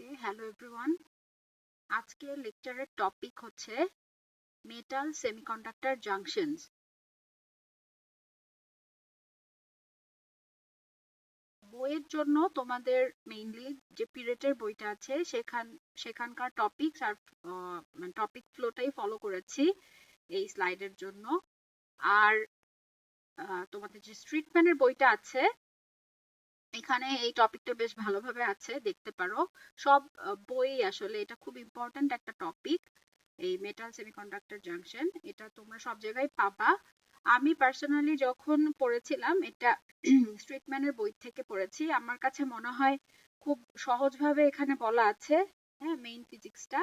ওকে, hello everyone. আজকের লেকচারের topic হচ্ছে মেটাল সেমিকন্ডাক্টর জাংশনস। বইয়ের জন্য তোমাদের মেইনলি যে পিরিয়ডের বইটা আছে সেখানকার টপিকস আর টপিক ফ্লোটাই ফলো করেছি এই স্লাইডের জন্য। আর তোমাদের যে স্ট্রিটম্যানের বইটা আছে এখানে এই টপিকটা বেশ ভালোভাবে আছে, দেখতে পারো। সব বই আসলে এটা খুব ইম্পর্ট্যান্ট একটা টপিক, এই মেটাল সেমিকন্ডাক্টর জাংশন। এটা তোমরা সব জায়গায় পাবা। আমি পার্সোনালি যখন পড়েছিলাম এটা স্ট্রিটম্যানের বই থেকে পড়েছি। আমার কাছে মনে হয় খুব সহজভাবে এখানে বলা আছে, হ্যাঁ, মেইন ফিজিক্সটা।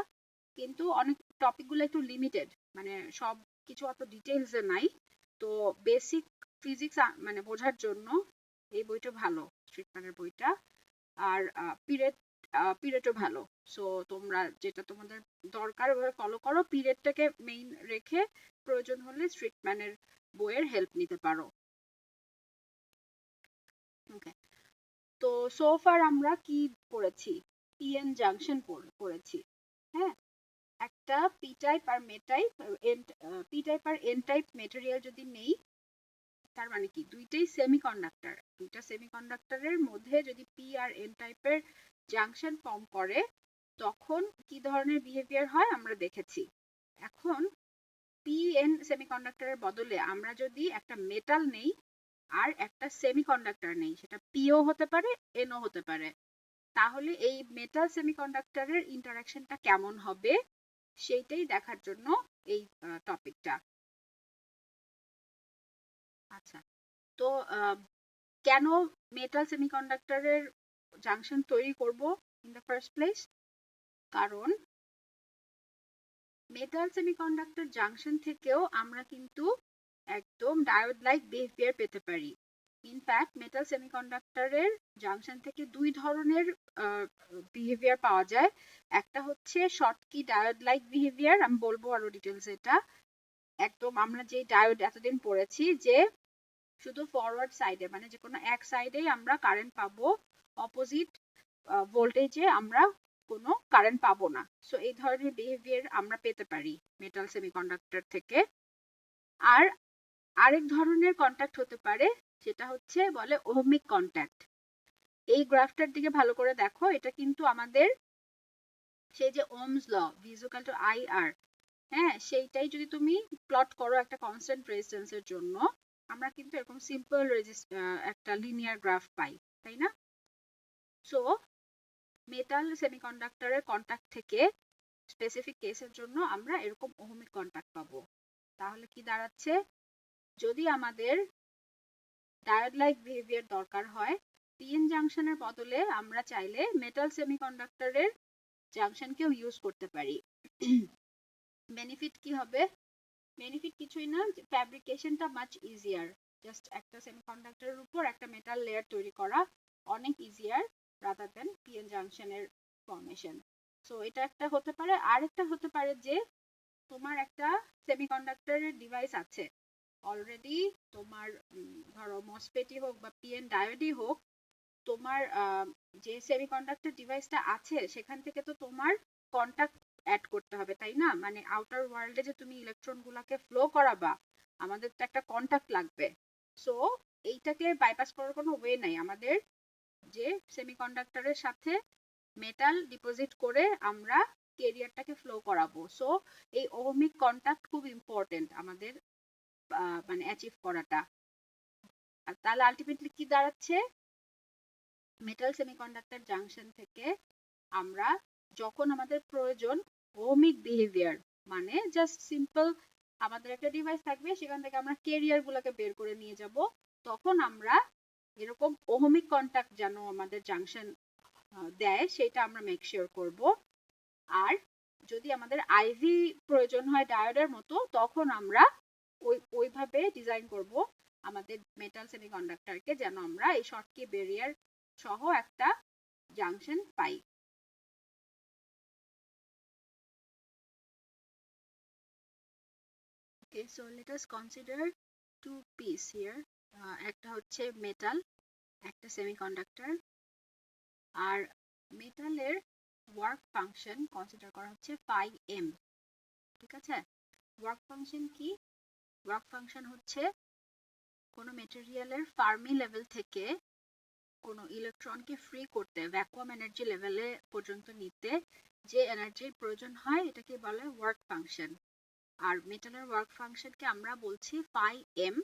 কিন্তু অনেক টপিকগুলো একটু লিমিটেড, মানে সব কিছু অত ডিটেইলসে নাই। তো বেসিক ফিজিক্স মানে বোঝার জন্য এই বইটা ভালো, স্ট্রিটম্যানের বইটা। আর পিরিয়ডও ভালো। সো তোমরা যেটা তোমাদের দরকার ওভাবে ফলো করো, পিরিয়ডটাকে মেইন রেখে প্রয়োজন হলে স্ট্রিটম্যানের বইয়ের হেল্প নিতে পারো। ওকে, তো সোফার আমরা কি পড়েছি? পিএন জাংশন পড়েছি, হ্যাঁ। একটা পি টাইপ আর পি টাইপ আর এন টাইপ মেটেরিয়াল যদি নেই, তার মানে কি দুইটাই সেমিকন্ডাক্টর। দুইটা সেমিকন্ডাক্টরের মধ্যে যদি পি আর এন টাইপের জাংশন ফর্ম করে তখন কি ধরনের বিহেভিয়ার হয় আমরা দেখেছি। এখন পি এন সেমিকন্ডাক্টরের বদলে আমরা যদি একটা মেটাল নেই আর একটা সেমিকন্ডাক্টর নেই, সেটা পিও হতে পারে এনও হতে পারে, তাহলে এই মেটাল সেমিকন্ডাক্টরের ইন্টারাকশনটা কেমন হবে সেইটাই দেখার জন্য এই টপিকটা। আচ্ছা, তো কেন মেটাল সেমিকন্ডাক্টরের জাংশন তৈরি করব ইন দ্য ফার্স্ট প্লেস? কারণ মেটাল সেমিকন্ডাক্টর জাংশন থেকেও আমরা কিন্তু একদম ডায়োড লাইক বিহেভিয়ার পেতে পারি। ইনফ্যাক্ট মেটাল সেমিকন্ডাক্টরের জাংশন থেকে দুই ধরনের বিহেভিয়ার পাওয়া যায়। একটা হচ্ছে শর্টকি ডায়োড লাইক বিহেভিয়ার, আমি বলবো আরো ডিটেলস। এটা একদম আমরা যে ডায়োড এতদিন পড়েছি যে শুধু ফরওয়ার্ড সাইডে, মানে যে কোনো এক সাইডেই আমরা কারেন্ট পাবো, অপোজিট ভোল্টেজে আমরা কোনো কারেন্ট পাবো না। সো এই ধরনের বিহেভিয়ার আমরা পেতে পারি মেটাল সেমিকন্ডাক্টর থেকে। আর আরেক ধরনের কন্ট্যাক্ট হতে পারে, সেটা হচ্ছে বলে ওহমিক কন্ট্যাক্ট। এই গ্রাফটার দিকে ভালো করে দেখো, এটা কিন্তু আমাদের সেই যে ওমস ল, ভিজুকাল টু আই আর, হ্যাঁ, সেইটাই যদি তুমি প্লট করো একটা কনস্ট্যান্ট রেজিস্ট্যান্সের জন্য, আমরা কিন্তু এরকম সিম্পল একটা লিনিয়ার গ্রাফ পাই, তাই না? সো মেটাল সেমিকন্ডাক্টরের কন্ট্যাক্ট থেকে স্পেসিফিক কেসের জন্য আমরা এরকম ওহমিক কন্ট্যাক্ট পাবো। তাহলে কি দাঁড়াচ্ছে, যদি আমাদের ডায়োড লাইক বিহেভিয়ার দরকার হয়, পিএন জাংশনের বদলে আমরা চাইলে মেটাল সেমিকন্ডাক্টরের জাংশনকেও ইউজ করতে পারি। বেনিফিট কি হবে? বেনিফিট কিছুই না, ফ্যাব্রিকেশনটা মাচ ইজিয়ার। জাস্ট একটা সেমিকন্ডাক্টরের উপর একটা মেটাল লেয়ার তৈরি করা অনেক ইজিয়ার রাদার দেন পিএন জাংশনের ফর্মেশন। সো এটা একটা হতে পারে। আরেকটা হতে পারে যে তোমার একটা সেমিকন্ডাক্টরের ডিভাইস আছে অলরেডি, তোমার ধরো মসফেটই হোক বা পিএন ডায়োডই হোক, তোমার যে সেমিকন্ডাক্টর ডিভাইসটা আছে সেখান থেকে তো তোমার কন্টাক্ট অ্যাড করতে হবে, তাই না? মানে আউটার ওয়ার্ল্ডে যে তুমি ইলেকট্রন গুলাকে ফ্লো করাবা, আমাদের তো একটা কন্টাক্ট লাগবে। সো এইটাকে বাইপাস করার কোনো ওয়ে নাই। আমাদের যে সেমিকন্ডাক্টরের সাথে মেটাল ডিপোজিট করে আমরা কেরিয়ারটাকে ফ্লো করাবো। সো এই ওহমিক কন্টাক্ট খুব ইম্পর্টেন্ট আমাদের মানে অ্যাচিভ করাটা। আর তাহলে আলটিমেটলি কি দাঁড়াচ্ছে, মেটাল সেমিকন্ডাক্টর জাংশন থেকে আমরা যখন আমাদের প্রয়োজন ওহমিক বিহেভিয়ার, মানে জাস্ট সিম্পল আমাদের একটা ডিভাইস থাকবে, সেখান থেকে আমরা কেরিয়ার গুলোকে বের করে নিয়ে যাব, তখন আমরা এরকম ওহমিক কন্টাক্ট যেন আমাদের জাংশন দেয় সেটা আমরা মেক শিওর করব। আর যদি আমাদের আইভি প্রয়োজন হয় ডায়োডের মতো, তখন আমরা ওইভাবে ডিজাইন করব আমাদের মেটাল সেমিকন্ডাক্টরকে, যেন আমরা এই শর্টকি ব্যারিয়ার সহ একটা junction pi. Okay, so let us consider two piece here. একটা হচ্ছে মেটাল, একটা সেমিকন্ডাক্টর। আর মেটালের ওয়ার্ক ফাংশন কনসিডার করা হচ্ছে ফাই এম। ঠিক আছে, ওয়ার্ক ফাংশন কি? ওয়ার্ক ফাংশন হচ্ছে কোনো মেটেরিয়ালের ফার্মি লেভেল থেকে কোনো ইলেকট্রনকে ফ্রি করতে, ভ্যাকুয়াম এনার্জি লেভেলে পর্যন্ত নিতে যে এনার্জির প্রয়োজন হয় এটাকে বলে ওয়ার্ক ফাংশন। আর মেটালের ওয়ার্ক ফাংশনকে আমরা বলছি ফাই এম।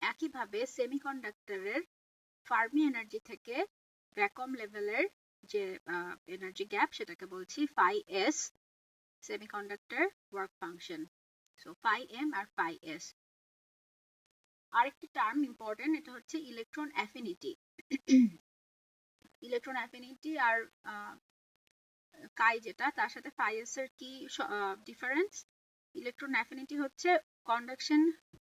একইভাবে সেমিকন্ডাক্টরের ফার্মি এনার্জি থেকে ভ্যাকুয়াম লেভেলের যে এনার্জি গ্যাপ সেটাকে বলছি phi S, semiconductor work function. So phi M আর ফাই এস। আরেকটি টার্ম ইম্পর্টেন্ট, এটা হচ্ছে ইলেকট্রন অ্যাফিনিটি। ইলেকট্রন অ্যাফিনিটি আর কাই যেটা, তার সাথে ফাই এস এর কি ডিফারেন্স? ইলেকট্রন অ্যাফিনিটি হচ্ছে কন্ডাকশন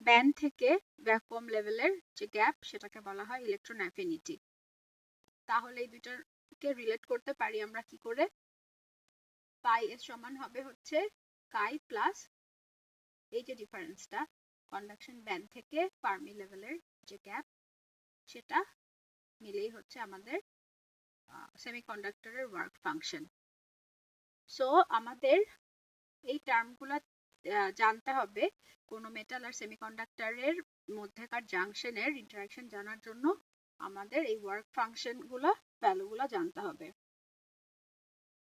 ব্যান্ড থেকে ভ্যাকুয়াম লেভেলের যে গ্যাপ সেটাকে বলা হয় ইলেকট্রন অ্যাফিনিটি। তাহলে এই দুইটাকে রিলেট করতে পারি আমরা কি করে? পাই এস সমান হবে হচ্ছে কাই প্লাস এই যে ডিফারেন্সটা, কন্ডাকশন ব্যান্ড থেকে ফার্মি লেভেলের যে গ্যাপ সেটা মিলেই হচ্ছে আমাদের সেমিকন্ডাক্টরের ওয়ার্ক ফাংশন। সো আমাদের এই টার্মগুলো জানতে হবে কোনো মেটাল আর সেমিকন্ডাক্টরের মধ্যেকার জাংশনের ইন্টারাকশন জানার জন্য আমাদের এই ওয়ার্ক ফাংশন গুলো ভ্যালুগুলো জানতে হবে।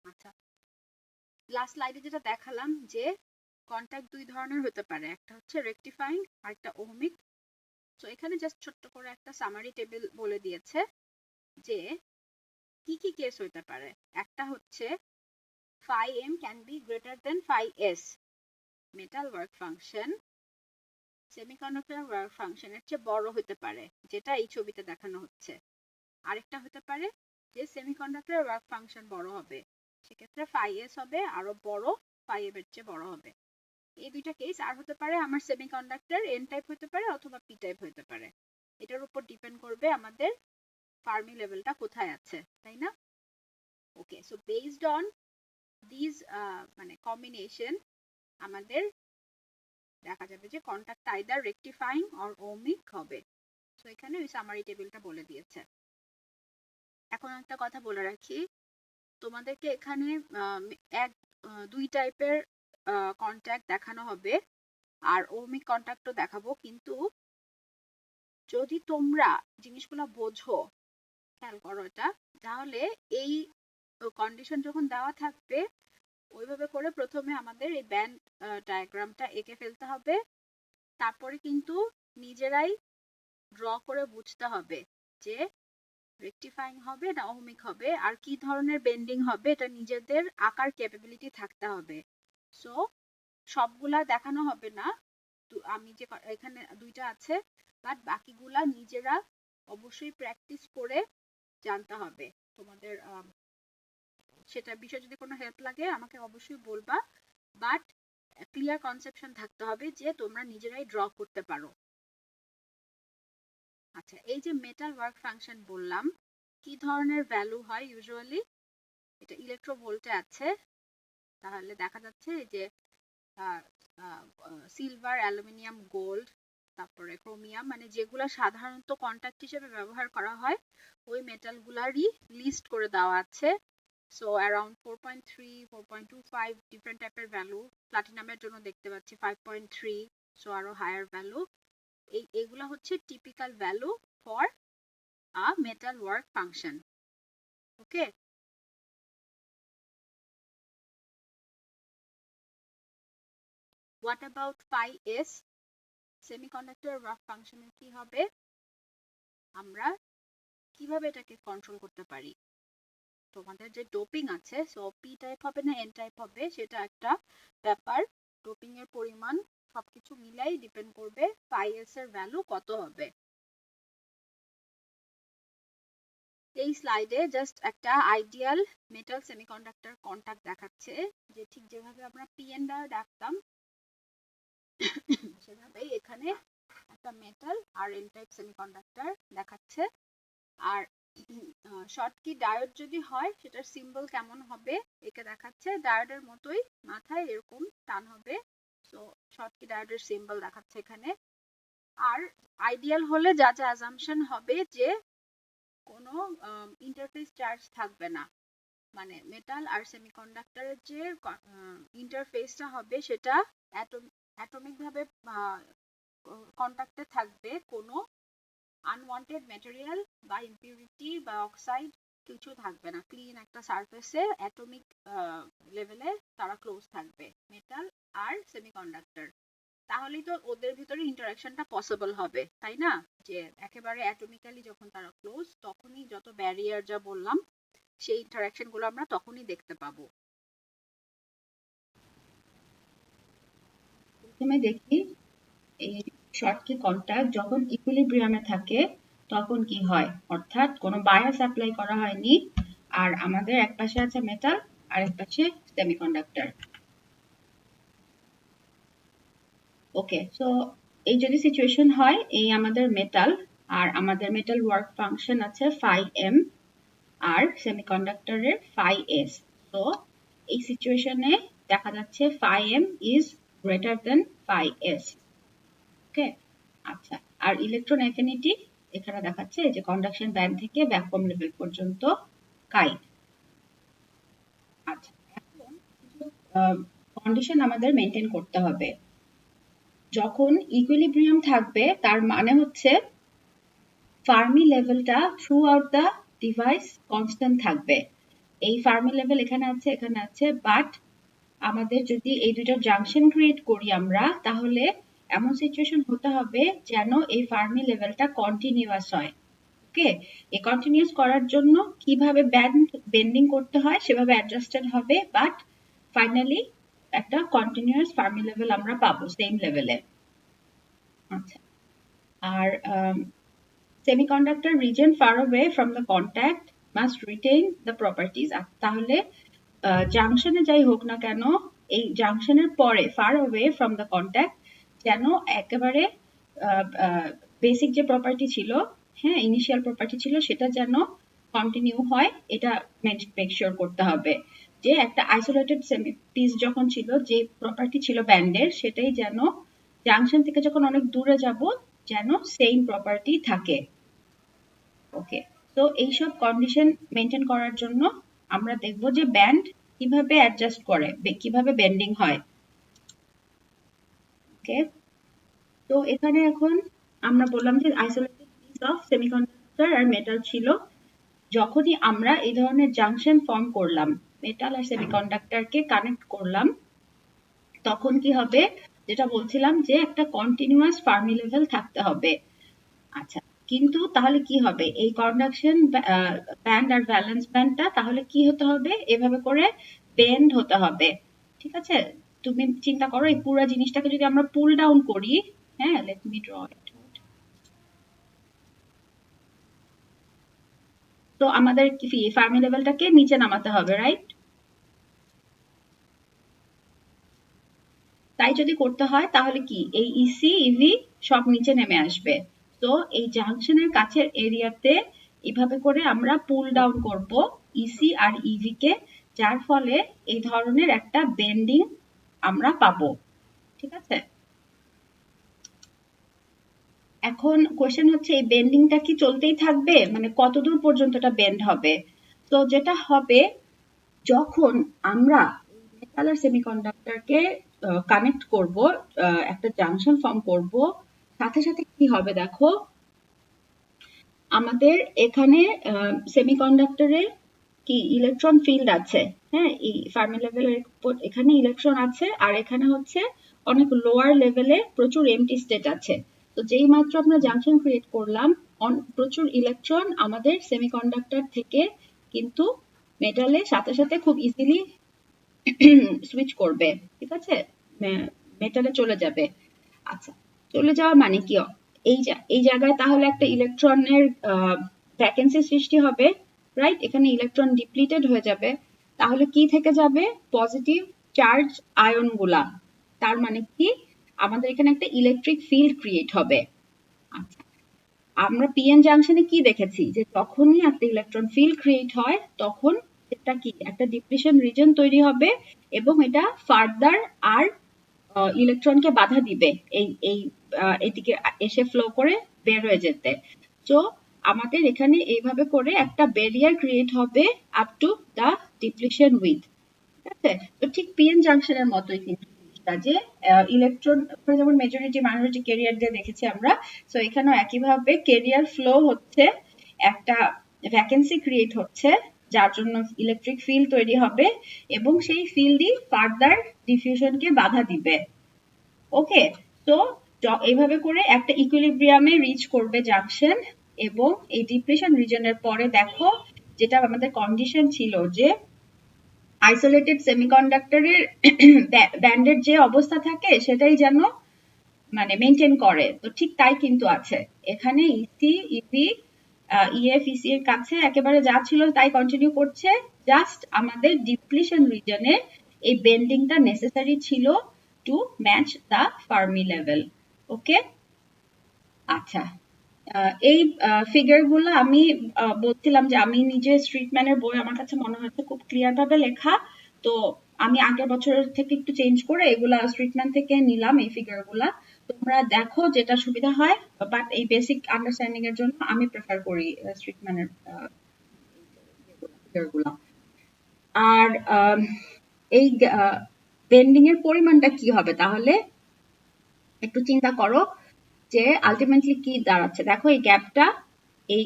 আচ্ছা, লাস্ট স্লাইডে যেটা দেখালাম যে কন্ট্যাক্ট দুই ধরনের হতে পারে, একটা হচ্ছে রেকটিফাইং আর একটা ওহমিক। তো এখানে জাস্ট ছোট্ট করে একটা সামারি টেবিল বলে দিয়েছে যে কি কি কেস হতে পারে। একটা হচ্ছে phi m can be greater than phi s, metal work function semiconductor work ফাংশনের চেয়ে বড় হতে পারে, যেটা এই ছবিতে দেখানো হচ্ছে। আরেকটা হতে পারে যে সেমিকন্ডাক্টর ওয়ার্ক ফাংশন বড় হবে, সেক্ষেত্রে phi s হবে আরো বড়, phi m এর চেয়ে বড় হবে। এই দুইটা কেস। আর হতে পারে আমার সেমিকন্ডাক্টর এন টাইপ হতে পারে অথবা পি টাইপ হতে পারে, এটার উপর ডিপেন্ড করবে আমাদের ফার্মি লেভেলটা কোথায় আছে, তাই না? ওকে, সো বেসড অন দিস মানে কম্বিনেশন আমাদের দেখা যাবে যে কন্ট্যাক্ট আইদার রেকটিফাইং অর ওহমিক হবে। সো এখানে ওই সামারি টেবিলটা বলে দিয়েছে। এখন একটা কথা বলে রাখি, তোমাদেরকে এখানে দুই টাইপের কন্ট্যাক্ট দেখানো হবে আর ওহমিক কন্ট্যাক্টও দেখাবো, কিন্তু যদি তোমরা জিনিসগুলো বোঝো, খেয়াল করো এটা, তাহলে এই কন্ডিশন যখন দেওয়া থাকবে ওইভাবে করে প্রথমে আমাদের এই ব্যান্ড ডায়াগ্রামটা এঁকে ফেলতে হবে, তারপরে কিন্তু নিজেরাই ড্র করে বুঝতে হবে যে রেকটিফাইং হবে না ওহমিক হবে আর কি ধরনের বেন্ডিং হবে, এটা নিজেদের আঁকার ক্যাপাবিলিটি থাকতে হবে। সো সবগুলা দেখানো হবে না, আমি যে এখানে দুইটা আছে, বাট বাকিগুলা নিজেরা অবশ্যই প্র্যাকটিস করে জানতে হবে। তোমাদের সেটা বিষয়ে যদি কোনো হেল্প লাগে আমাকে অবশ্যই বলবা, বাট ক্লিয়ার কনসেপশন থাকতে হবে যে তোমরা নিজেরাই ড্র করতে পারো। আচ্ছা, এই যে মেটাল ওয়ার্ক ফাংশন বললাম, কি ধরনের ভ্যালু হয় ইউজুয়ালি? এটা ইলেকট্রোভোল্টে আছে, তাহলে দেখা যাচ্ছে যে সিলভার, অ্যালুমিনিয়াম, গোল্ড, তারপরে ক্রোমিয়াম, মানে যেগুলো সাধারণত কন্ট্যাক্ট হিসেবে ব্যবহার করা হয় ওই মেটালগুলারই লিস্ট করে দেওয়া আছে। সো অ্যারাউন্ড 4.3, 4.25 ডিফারেন্ট টাইপের ভ্যালু। প্লাটিনামের জন্য দেখতে পাচ্ছি 5.3, সো আরো হায়ার ভ্যালু। এগুলা হচ্ছে typical value for a metal work function. Okay, what about phi s? Semiconductor work ফাংশনের কি হবে? আমরা কিভাবে এটাকে কন্ট্রোল করতে পারি? তোমাদের যে ডোপিং আছে, সো পি টাইপ হবে না এন টাইপ হবে সেটা একটা ব্যাপার, ডোপিং এর পরিমাণ সবকিছু মিলাই ডিপেন্ড করবে phi s এর ভ্যালু কত হবে। এই স্লাইডে জাস্ট একটা আইডিয়াল মেটাল সেমিকন্ডাক্টর কন্ট্যাক্ট দেখাচ্ছে, যে ঠিক যেভাবে আমরা পিএন দ্বারা ডাকতাম সেভাবেই এখানে একটা মেটাল আর এন টাইপ সেমিকন্ডাক্টর দেখাচ্ছে। আর শর্টকি ডায়োড যদি হয় সেটার সিম্বল কেমন হবে একে দেখাচ্ছে, ডায়োডের মতোই মাথায় এরকম টান হবে। সো শর্টকি ডায়োডের সিম্বল দেখাচ্ছে এখানে। আর আইডিয়াল হলে যা যা অ্যাজাম্পশন হবে যে কোনো ইন্টারফেস চার্জ থাকবে না, মানে মেটাল আর সেমিকন্ডাক্টরের যে ইন্টারফেসটা হবে সেটা অ্যাটমিক ভাবে কন্টাক্টে থাকবে, কোনো আনওয়ান্টেড ম্যাটেরিয়াল বা ইম্পিউরিটি বা অক্সাইড কিছু থাকবে না, ক্লিন একটা সারফেসে অ্যাটমিক লেভেলে তারা ক্লোজ থাকবে মেটাল আর সেমিকন্ডাক্টর। তাহলেই তো ওদের ভিতরে ইন্টারাকশনটা পসিবল হবে, তাই না? যে একেবারে অ্যাটমিক্যালি যখন তারা ক্লোজ, তখনই যত ব্যারিয়ার যা বললাম সেই ইন্টারাকশন গুলো আমরা তখনই দেখতে পাবো। প্রথমে দেখি এই শর্টকি কন্টাক্ট যখন ইকুইলিব্রিয়ামে থাকে তখন কি হয়, অর্থাৎ কোনো বায়াস অ্যাপ্লাই করা হয়নি, আর আমাদের এক পাশে আছে মেটাল আর এক পাশে সেমিকন্ডাক্টর। ওকে, সো এই যদি সিচুয়েশন হয়, এই আমাদের মেটাল, আর আমাদের মেটাল ওয়ার্ক ফাংশন আছে ফাই এম, আর সেমিকন্ডাক্টরের ফাই এস। তো এই সিচুয়েশনে দেখা যাচ্ছে phi M is greater than phi S. ওকে, আচ্ছা, আর ইলেকট্রন অ্যাফিনিটি এখানে দেখাচ্ছে যে কন্ডাকশন ব্যান্ড থেকে ভ্যাকুয়াম লেভেল পর্যন্ত কাই। আচ্ছা, এখন কন্ডিশন আমাদের মেনটেন করতে হবে। যখন ইকুইলিব্রিয়াম থাকবে তার মানে হচ্ছে ফার্মি লেভেলটা through out the device constant থাকবে। এই ফার্মি লেভেল এখানে আছে, বাট আমাদের যদি এই দুটোর জাংশন ক্রিয়েট করি আমরা, তাহলে এমন সিচুয়েশন হতে হবে যেন এই ফার্মি লেভেলটা কন্টিনিউয়াস হয়। ওকে, এই কন্টিনিউয়াস করার জন্য কিভাবে বেন্ডিং করতে হয় সেভাবে অ্যাডজাস্টেড হবে, বাট ফাইনালি একটা কন্টিনিউয়াস ফার্মি লেভেল আমরা পাবো সেম লেভেলে। আচ্ছা, আর semiconductor region far away from the contact must retain the properties. তাহলে জাংশনে যাই হোক না কেন, এই জাংশনের পরে far away from the contact যেন একেবারে বেসিক যে প্রপার্টি ছিল, হ্যাঁ ইনিশিয়াল প্রপার্টি ছিল, সেটা যেন কন্টিনিউ হয়, এটা মেক শিওর করতে হবে। যে একটা আইসোলেটেড পিস যখন ছিল, যে প্রপার্টি ছিল ব্যান্ডের, সেটাই যেন জাংশন থেকে যখন অনেক দূরে যাব যেন সেম প্রপার্টি থাকে। ওকে, তো এইসব কন্ডিশন মেনটেন করার জন্য আমরা দেখব যে ব্যান্ড কিভাবে অ্যাডজাস্ট করে, কিভাবে বেন্ডিং হয়। ওকে, তো এখানে এখন আমরা বললাম যে আইসোলেটেড পিস অফ সেমিকন্ডাক্টর আর মেটাল ছিল। যখনই আমরা এই ধরনের জাংশন ফর্ম করলাম, মেটাল আর সেমিকন্ডাক্টরকে কানেক্ট করলাম, তখন কি হবে, যেটা বলছিলাম যে একটা কন্টিনিউয়াস ফার্মি লেভেল থাকতে হবে। আচ্ছা, কিন্তু তাহলে কি হবে, এই কন্ডাকশন ব্যান্ড আর ভ্যালেন্স ব্যান্ডটা তাহলে কি হতে হবে, এভাবে করে বেন্ড হতে হবে। ঠিক আছে, তুমি চিন্তা করো এই পুরো জিনিসটাকে যদি আমরা পুল ডাউন করি, হ্যাঁ লেট মি ড্র ইট। তো আমাদের কি ফার্মি লেভেলটাকে নিচে নামাতে হবে, রাইট? তাই যদি করতে হয় তাহলে কি এই ইসি ইভি সব নিচে নেমে আসবে। তো এই জাংশনের কাছের এরিয়াতে এভাবে করে আমরা পুল ডাউন করব ইসি আর ইভি কে, যার ফলে এই ধরনের একটা বেন্ডিং আমরা পাবো। ঠিক আছে, এখন কোয়েশ্চেন হচ্ছে এই বেন্ডিংটা কি চলতেই থাকবে, মানে কতদূর পর্যন্ত এটা বেন্ড হবে? তো যেটা হবে, যখন আমরা মেটাল আর সেমিকন্ডাক্টরকে কানেক্ট করব, একটা জাংশন ফর্ম করব, সাথে সাথে কি হবে দেখো, আমাদের এখানে সেমিকন্ডাক্টরে কি ইলেকট্রন ফিল্ড আছে, হ্যাঁ এই ফার্মি লেভেলের এখানে ইলেকট্রন আছে, আর এখানে হচ্ছে অনেক লোয়ার লেভেলে প্রচুর এমটি স্টেট আছে। তো যেই মাত্র আমরা জাংশন ক্রিয়েট করলাম, প্রচুর ইলেকট্রন আমাদের সেমিকন্ডাক্টর থেকে কিন্তু মেটালের সাথে সাথে খুব ইজিলি সুইচ করবে। ঠিক আছে, মেটালে চলে যাবে। আচ্ছা, চলে যাওয়া মানে কি, এই জায়গায় তাহলে একটা ইলেকট্রনের ভ্যাকেন্সি সৃষ্টি হবে, রাইট? এখানে ইলেকট্রন ডিপ্লিটেড হয়ে যাবে। তাহলে কি থেকে যাবে, পজিটিভ চার্জ আয়ন গুলা। তার মানে কি, আমাদের এখানে একটা ইলেকট্রিক ফিল্ড ক্রিয়েট হবে। আচ্ছা, আমরা পিএন জাংশনে কি দেখেছি, যে যখনই একটা ইলেকট্রন ফিল্ড ক্রিয়েট হয় তখন এটা কি একটা ডিপ্লিশন রিজন তৈরি হবে, এবং এটা ফার্দার আর ইলেকট্রনকে বাধা দিবে এই এই এদিকে এসে ফ্লো করে বের হয়ে যেতে। তো আমাদের এখানে এইভাবে করে একটা ব্যারিয়ার ক্রিয়েট হবে up to the depletion width, ঠিক আছে? তো ঠিক পিএন জাংশনের মতোই কিন্তু জিনিসটা, যে ইলেকট্রন যেমন মেজরিটি মাইনরিটি কেরিয়ার দিয়ে দেখেছি আমরা, তো এখানেও একইভাবে কেরিয়ার ফ্লো হচ্ছে, একটা ভ্যাকেন্সি ক্রিয়েট হচ্ছে যার জন্য ইলেকট্রিক ফিল্ড তৈরি হবে এবং সেই ফিল্ডই ফার্দার ডিফিউশনকে বাধা দিবে। ওকে, তো এইভাবে করে একটা ইকুইলিব্রিয়ামে রিচ করবে জাংশন, এবং এই ডিপ্লিশন রিজনের পরে দেখো যেটা আমাদের কন্ডিশন ছিল যে আইসোলেটেড সেমিকন্ডাক্টরের ব্যান্ডের যে অবস্থা থাকে সেটাই যেন মানে মেনটেন করে, তো ঠিক তাই কিন্তু আছে এখানে। ইসি ইপি ইএফ ইসি এর কাছে একেবারে যা ছিল তাই কন্টিনিউ করছে, জাস্ট আমাদের ডিপ্লিশন রিজনে এই বেন্ডিংটা নেসেসারি ছিল টু ম্যাচ দা ফার্মি লেভেল। ওকে, আচ্ছা, এই ফিগার গুলো আমি বলছিলাম যে আমি নিজে স্ট্রিটম্যানের বই আমার কাছে মনে হচ্ছে খুব ক্লিয়ার ভাবে লেখা, তো আমি আগের বছরের থেকে একটু চেঞ্জ করে এগুলা স্ট্রিটম্যান থেকে নিলাম এই ফিগার গুলা। তোমরা দেখো যেটা সুবিধা হয়, বাট এই বেসিক আন্ডারস্ট্যান্ডিং এর জন্য আমি প্রেফার করি স্ট্রিটম্যানের ফিগার গুলা। আর এই বেন্ডিং এর পরিমাণটা কি হবে তাহলে একটু চিন্তা করো, যে আলটিমেটলি কি দাঁড়াচ্ছে। দেখো এই গ্যাপটা এই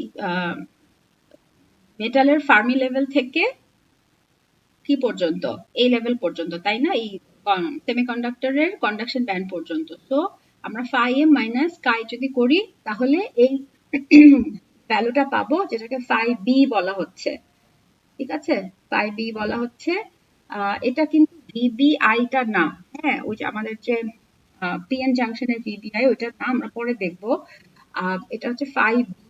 মেটালের ফার্মি লেভেল থেকে কি পর্যন্ত, এই লেভেল পর্যন্ত, তাই না? এই সেমিকন্ডাক্টরের কন্ডাকশন ব্যান্ড পর্যন্ত। তো আমরা ফাই এম মাইনাস কাই যদি করি তাহলে এই ভ্যালুটা পাবো, যেটাকে ফাই বি বলা হচ্ছে, ঠিক আছে? ফাই বি বলা হচ্ছে। এটা কিন্তু ভিবিআইটা না, হ্যাঁ, ওই যে আমাদের যে পিএন জাংশনের ভিবিআই ওইটা না, আমরা পরে দেখবো। এটা হচ্ছে ফাই বি।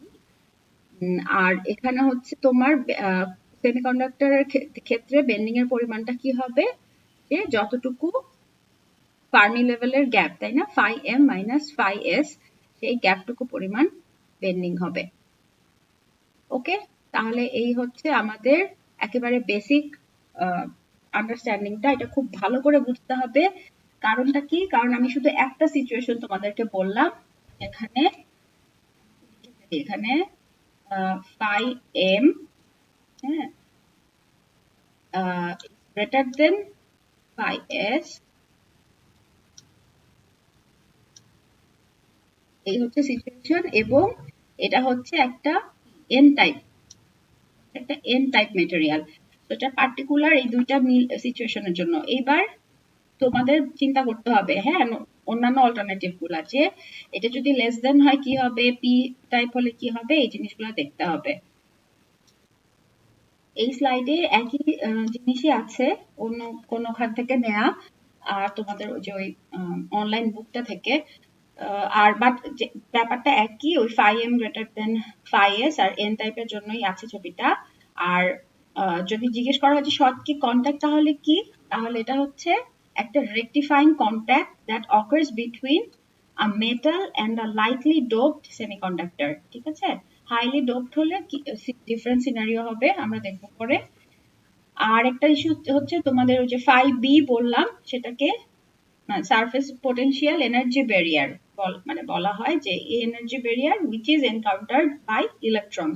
আর এখানে হচ্ছে তোমার সেমিকন্ডাক্টরের ক্ষেত্রে বেন্ডিং এর পরিমাণটা কি হবে, যে যতটুকু ফার্মি লেভেলের গ্যাপ, তাই না, phi M minus phi S, সেই গ্যাপটুকু পরিমাণ বেন্ডিং হবে। ওকে, তাহলে এই হচ্ছে আমাদের একেবারে বেসিক আন্ডারস্ট্যান্ডিংটা। এটা খুব ভালো করে বুঝতে হবে। কারণটা কি? কারণ আমি শুধু একটা সিচুয়েশন তোমাদেরকে বললাম, এখানে এখানে ফাই এম, হ্যাঁ, গ্রেটার দেন ফাই এস, এই হচ্ছে সিচুয়েশন, এবং এটা হচ্ছে একটা এন টাইপ, একটা এন টাইপ মেটেরিয়াল। তো এটা পার্টিকুলার এই দুইটা সিচুয়েশনের জন্য। এবার তোমাদের চিন্তা করতে হবে, হ্যাঁ, অন্যান্য অল্টারনেটিভ গুলা, যে এটা যদি লেস দেন হয় কি হবে, পি টাইপ হলে কি হবে, এই জিনিসগুলো দেখতে হবে। এই স্লাইডে একই জিনিসই আছে, অন্য কোনোখান থেকে নেয়া, আর তোমাদের ওই যে ওই অনলাইন বুকটা থেকে। আর বাট ব্যাপারটা একই, ওই phi M greater than phi S আর এন টাইপের জন্যই আছে ছবিটা। আর যদি জিজ্ঞেস করা হয় যে শর্টকি কন্ট্যাক্ট তাহলে কি, তাহলে এটা হচ্ছে একটা rectifying contact that occurs between a metal and a lightly doped semiconductor, ঠিক আছে? হাইলি ডোপড হলে ডিফারেন্ট সিনারিও হবে, আমরা দেখবো পরে। আর একটা ইস্যু হচ্ছে তোমাদের ওই যে ফাই বি বললাম, সেটাকে সারফেস পোটেনশিয়াল এনার্জি ব্যারিয়ার মানে বলা হয়, যে এই energy barrier which is encountered by electron.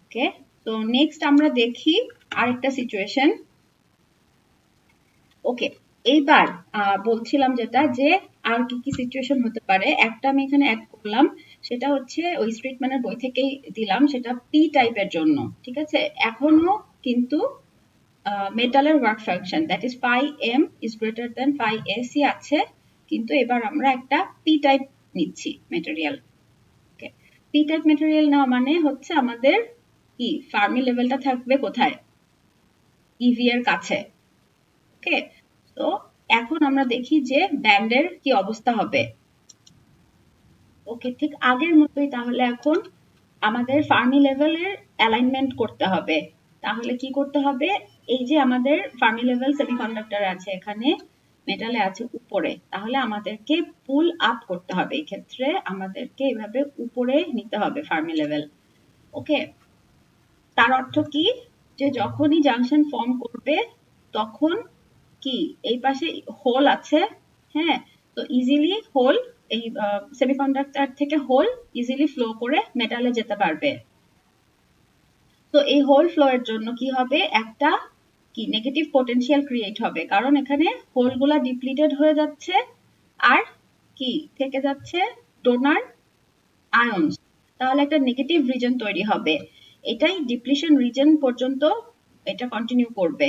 ওকে, তো নেক্সট আমরা দেখি আরেকটা সিচুয়েশন। ওকে, এইবার বলছিলাম যেটা, যে আর কি কি সিচুয়েশন হতে পারে, একটা আমি এখানে অ্যাড করলাম, সেটা হচ্ছে ওই স্ট্রিটম্যানের বই থেকেই দিলাম, সেটা পি টাইপের জন্য, ঠিক আছে? এখনো কিন্তু মেটালের work function that is phi M is greater than phi S ই আছে, কিন্তু এবার আমরা একটা পি টাইপ নিচ্ছি material. Okay, P type material নেওয়া মানে হচ্ছে আমাদের কি ফার্মি লেভেলটা থাকবে কোথায়, ইভি এর কাছে। ওকে, তো এখন আমরা দেখি যে ব্যান্ডের কি অবস্থা হবে। ওকে, ঠিক আগের মতোই তাহলে এখন আমাদের ফার্মি লেভেলের অ্যালাইনমেন্ট করতে হবে। তাহলে কি করতে হবে, এই যে আমাদের ফার্মি লেভেল সেমিকন্ডাক্টর আছে এখানে, মেটালে আছে উপরে, তাহলে আমাদেরকে পুল আপ করতে হবে, এই ক্ষেত্রে আমাদেরকে এভাবে উপরে নিতে হবে ফার্মি লেভেল। ওকে, তার অর্থ কি, যে যখনই জাংশন ফর্ম করবে তখন কি এই পাশে হোল আছে, হ্যাঁ, তো ইজিলি হোল এই সেমিকন্ডাক্টর থেকে হোল ইজিলি ফ্লো করে মেটালে যেতে পারবে। তো এই হোল ফ্লো এর জন্য কি হবে, একটা কি নেগেটিভ পোটেনশিয়াল ক্রিয়েট হবে, কারণ এখানে হোলগুলা ডিপ্লিটেড হয়ে যাচ্ছে আর কি থেকে যাচ্ছে ডোনার আয়নস, তাহলে একটা নেগেটিভ রিজন তৈরি হবে। এটাই ডিপ্লিশন রিজন পর্যন্ত এটা কন্টিনিউ করবে।